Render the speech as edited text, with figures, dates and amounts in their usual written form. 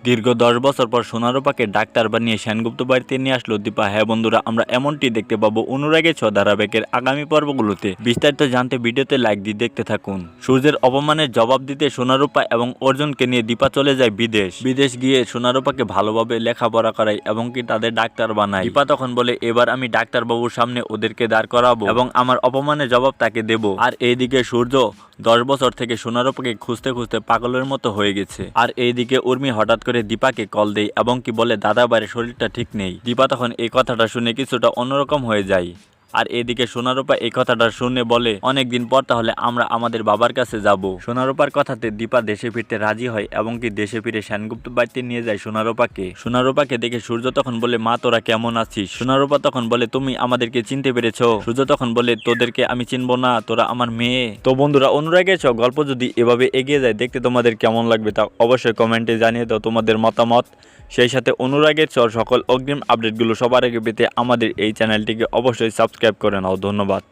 দীর্ঘ 10 বছর পর সোনারূপাকে ডাক্তার বানিয়ে সেনগুপ্ত বাড়িতে নিয়ে আসলো দীপা। হ্যাঁ বন্ধুরা, আমরা এমনটি দেখতে পাবো অনুরাগের ছ ধারাবাহিকের আগামী পর্বগুলোতে। বিস্তারিত জানতে ভিডিওতে লাইক দিয়ে দেখতে থাকুন। সূর্যের অপমানের জবাব দিতে সোনারূপা এবং অর্জুনকে নিয়ে দীপা চলে যায় বিদেশ গিয়ে সোনারূপাকে ভালোভাবে লেখাপড়া করায় এবং কি তাদের ডাক্তার বানায়। দীপা তখন বলে, এবার আমি ডাক্তার বাবুর সামনে ওদেরকে দাঁড় করাবো এবং আমার অপমানের জবাব তাকে দেব। আর এইদিকে সূর্য 10 বছর থেকে সোনারূপাকে খুঁজতে খুঁজতে পাগলের মতো হয়ে গেছে। আর এইদিকে উর্মি হঠাৎ করে দীপাকে কল দেয় এবং কি বলে দাদা ভাইয়ের শরীরটা ঠিক নেই। দীপা তখন এই কথাটা শুনে কিছুটা অন্যরকম হয়ে যায়। আর এদিকে সোনারূপা এই কথাটা শুনে বলে, অনেকদিন পর তাহলে আমরা আমাদের বাবার কাছে যাব। সোনারূপার কথাতে দীপা দেশে ফিরতে রাজি হয় এবং কি দেশে ফিরে সেনগুপ্ত বাড়িতে নিয়ে যায় সোনারূপাকে দেখে সূর্য তখন বলে, মা তোরা কেমন আছিস? সোনারূপা তখন বলে, তুমি আমাদেরকে চিনতে পেরেছো? সূর্য তখন বলে, তোদেরকে আমি চিনবো না? তোরা আমার মেয়ে। তো বন্ধুরা, অনুরাগের ছ গল্প যদি এভাবে এগিয়ে যায় দেখতে তোমাদের কেমন লাগবে তা অবশ্যই কমেন্টে জানিয়ে দাও তোমাদের মতামত। সেই সাথে অনুরাগের ছ সকল অগ্রিম আপডেটগুলো সবার আগে পেতে আমাদের এই চ্যানেলটিকে অবশ্যই সাবস্ক্রাইব করে নাও। ধন্যবাদ।